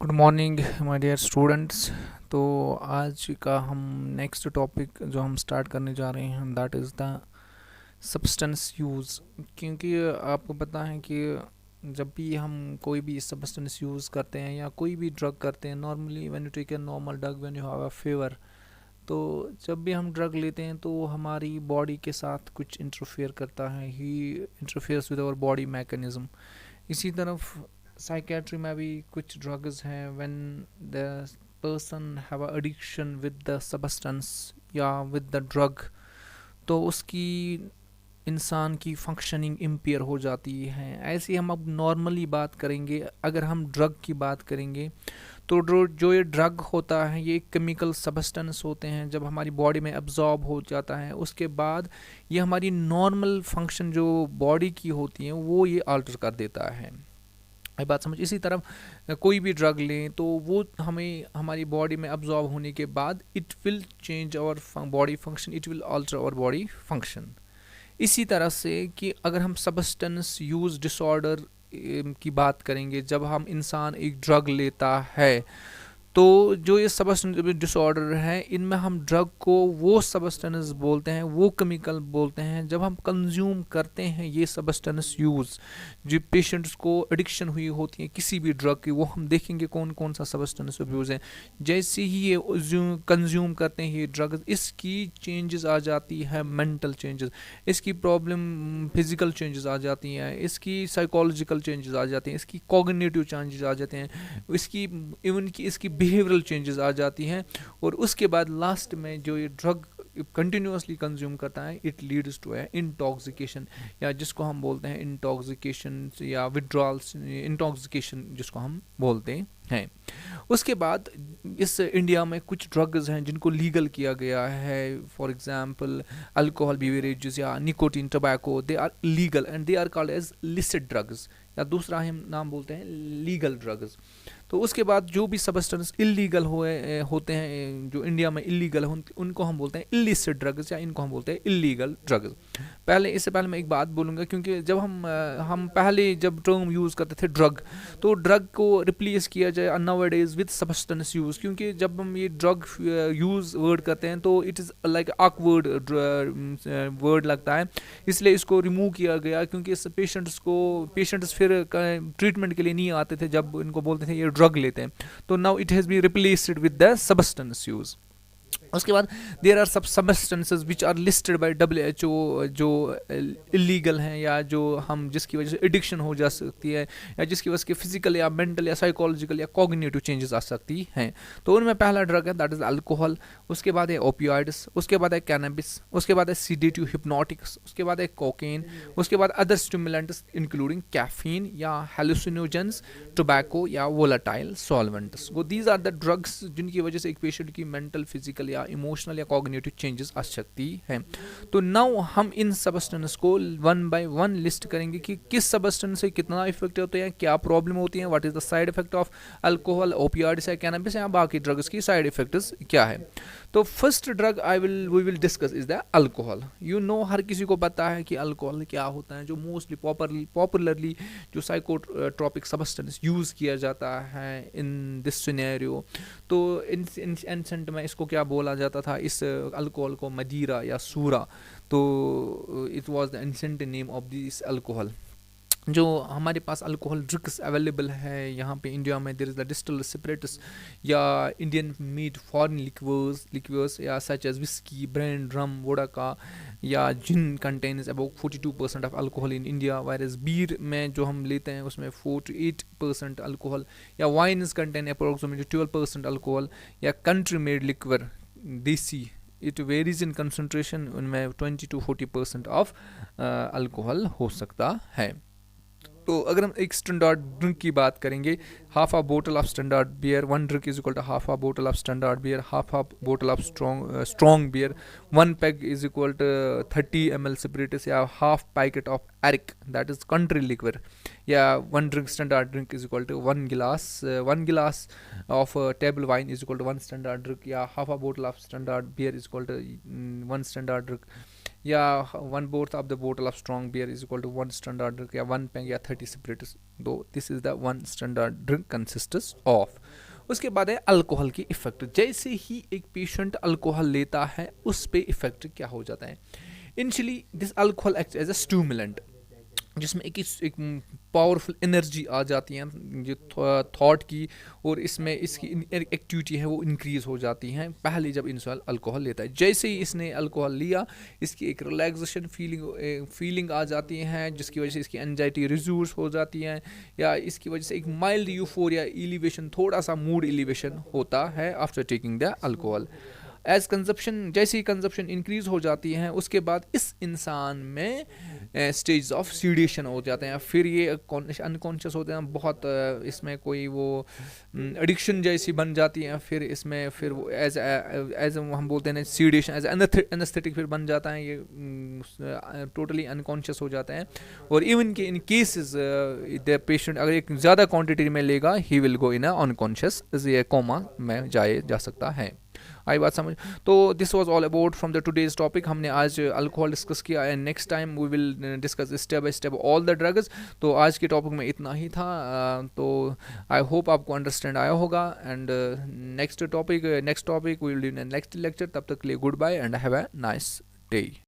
Good morning my dear students. तो आज का हम नेक्स्ट टॉपिक जो हम स्टार्ट करने जा रहे हैं that is the substance use. क्योंकि आपको पता है कि जब भी हम कोई भी सब्सटेंस यूज़ करते हैं या कोई भी ड्रग करते हैं, normally when you take a normal drug when you have a fever, तो जब भी हम ड्रग लेते हैं तो हमारी बॉडी के साथ कुछ इंटरफेयर करता है, he interferes with our body mechanism. इसी तरफ साइकेट्री में भी कुछ ड्रग्स हैं when the person have a addiction with the substance या विद द ड्रग, तो उसकी इंसान की फंक्शनिंग इम्पेयर हो जाती है। ऐसे हम अब नॉर्मली बात करेंगे, अगर हम ड्रग की बात करेंगे तो जो ये ड्रग होता है ये केमिकल सब्सटेंस होते हैं। जब हमारी बॉडी में एब्जॉर्ब हो जाता है उसके बाद ये हमारी नॉर्मल फंक्शन जो बॉडी की होती है वो ये अल्टर कर देता है। ये बात समझ। इसी तरह कोई भी ड्रग लें तो वो हमें हमारी बॉडी में अब्जॉर्ब होने के बाद it will change our body function, it will alter our body function. इसी तरह से कि अगर हम सब्सटेंस यूज़ डिसऑर्डर की बात करेंगे, जब हम इंसान एक ड्रग लेता है तो जो ये सब्सटेंस डिसऑर्डर है इनमें हम ड्रग को वो सब्सटेंस बोलते हैं, वो केमिकल बोलते हैं जब हम कंज्यूम करते हैं ये सब्सटेंस यूज़। जो पेशेंट्स को एडिक्शन हुई होती है किसी भी ड्रग की, वो हम देखेंगे कौन कौन सा सब्सटेंस यूज़ है। जैसे ही ये कंज्यूम करते हैं ये ड्रग, इसकी चेंजेस आ जाती है, मेंटल चेंजेस, इसकी प्रॉब्लम फिजिकल चेंजेस आ जाती हैं, इसकी साइकोलॉजिकल चेंजेस आ जाते हैं, इसकी कॉग्निटिव चेंजेस आ जाते हैं, इसकी इवन की इसकी बिहेवियरल चेंजेस आ जाती हैं। और उसके बाद लास्ट में जो ये ड्रग कंटिन्यूसली कंज्यूम करता है it leads to a intoxication, या जिसको हम बोलते हैं इंटॉक्सिकेशन या विड्रॉल्स, इंटॉक्सिकेशन जिसको हम बोलते हैं। उसके बाद इस इंडिया में कुछ ड्रग्स हैं जिनको लीगल किया गया है। फॉर एग्जांपल अल्कोहल बेवरेजेस या nicotine tobacco, they are legal and they are called as licit drugs, या दूसरा हम नाम बोलते हैं लीगल ड्रग्स। तो उसके बाद जो भी सब्सटेंस इलीगल होते हैं, जो इंडिया में इलीगल उनको हम बोलते हैं इलिसिट ड्रग्स, या इनको हम बोलते हैं इलीगल ड्रग्स। इससे पहले मैं एक बात बोलूँगा, क्योंकि जब हम पहले जब टर्म यूज़ करते थे ड्रग, तो ड्रग को रिप्लेस किया जाए now days with substance use. क्योंकि जब हम ये ड्रग यूज़ वर्ड करते हैं तो it is like awkward word लगता है, इसलिए इसको रिमूव किया गया। क्योंकि इस पेशेंट्स फिर ट्रीटमेंट के लिए नहीं आते थे जब इनको बोलते थे ये ड्रग लेते हैं। तो now it has been replaced with the substance use. उसके बाद देर आर सब substances which are listed by WHO जो इलीगल हैं, या जो हम जिसकी वजह से एडिक्शन हो जा सकती है, या जिसकी वजह से फिजिकल या मेंटल या साइकोलॉजिकल या कॉग्निटिव चेंजेस आ सकती हैं। तो उनमें पहला ड्रग है दैट इज अल्कोहल, उसके बाद है ओपियोइड्स, उसके बाद है कैनबिस, उसके बाद है सीडेटिव हिप्नोटिक्स, उसके बाद है कोकेन, उसके बाद अदर स्टिमुलेंट्स इंक्लूडिंग कैफीन या हेलुसिनोजेंस, टोबैको या वोलाटाइल सॉल्वेंट्स। वो दीज आर द ड्रग्स जिनकी वजह से एक पेशेंट की मेंटल, फिजिकल या इमोशनल या कॉग्निटिव चेंजेस आ सकती है। तो नाउ हम इन सब्सटेंस को वन बाय वन लिस्ट करेंगे कि किस सब्सटेंस से कितना इफेक्ट होते हैं, क्या प्रॉब्लम होती है, what is the side effect of alcohol, opioids या कैनबिस, या बाकी ड्रग्स की साइड इफेक्ट्स क्या है। तो first drug we will discuss is the alcohol. You know, हर किसी को पता है कि अल्कोहल क्या होता है, जो मोस्टली पॉपुलरली जो साइकोट्रॉपिक सब्सटेंस यूज़ किया जाता है इन दिस सिनेरियो। तो एंसेंट में इसको क्या बोला जाता था, इस अल्कोहल को मदीरा या सूरा। तो it was the ancient name of this alcohol. जो हमारे पास अल्कोहल ड्रिंक्स अवेलेबल है यहाँ पे इंडिया में, there is the distilled spirits या इंडियन मेड फॉरेन लिक्वर्स या such as whisky, brand, rum, vodka या gin contains about 42% of alcohol in India, whereas beer में जो हम लेते हैं उसमें 48% अल्कोहल, या वाइन कंटेन अप्रोक्सीमेटली 12% अल्कोहल, या country made liquor desi, it varies in concentration, उनमें 20 to 40% ऑफ अल्कोहल हो सकता है। तो अगर हम एक स्टैंडर्ड ड्रिंक की बात करेंगे, हाफ आ बोतल of standard beer, one drink is equal to half a बोतल of standard beer, half a बोतल of strong beer, one pack is equal to 30 ml spirits, या half packet of arrack that is country liquor, या one drink standard drink is equal to one गिलास of table wine is equal to one standard drink, या half a बोतल of standard beer is equal to one standard drink, या 1/4 of the bottle of strong beer is equal to 1 standard drink, या 1 peg या 30 spirits, though this is the 1 standard drink consists of. उसके बाद है alcohol की effect. जैसे ही एक patient alcohol लेता है उस पे इफेक्ट क्या हो जाता है। Initially this alcohol act as a stimulant, जिसमें एक पावरफुल एनर्जी आ जाती है जो थॉट की, और इसमें इसकी एक्टिविटी है वो इंक्रीज़ हो जाती हैं पहले जब इंसान अल्कोहल लेता है। जैसे ही इसने अल्कोहल लिया, इसकी एक रिलैक्सेशन फीलिंग आ जाती है, जिसकी वजह से इसकी एंजाइटी रिड्यूस हो जाती है, या इसकी वजह से एक माइल्ड यूफोरिया एलिवेशन, थोड़ा सा मूड एलिवेशन होता है after taking the alcohol. As consumption, जैसे ही कंजप्शन इंक्रीज हो जाती है, उसके बाद इस इंसान में स्टेज ऑफ सीडिएशन हो जाते हैं, फिर ये अनकॉन्शियस होते हैं बहुत, इसमें कोई वो एडिक्शन जैसी बन जाती है, फिर इसमें फिर वो एज हम बोलते हैं सीडिएशन एज एनेस्थेटिक फिर बन जाता है, ये टोटली अनकॉन्शियस हो जाता है। और इवन के इन केसेस द पेशेंट अगर एक ज़्यादा क्वांटिटी में लेगा, he will go in unconscious, ये कोमा में जा सकता है। आई बात समझ। तो this was all about from the today's topic. हमने आज अल्कोहल डिस्कस किया, and next time we will discuss step by step all the drugs. तो आज के टॉपिक में इतना ही था। तो आई होप आपको अंडरस्टैंड आया होगा, and next topic we will do in next lecture. तब तक के लिए goodbye and have a nice day.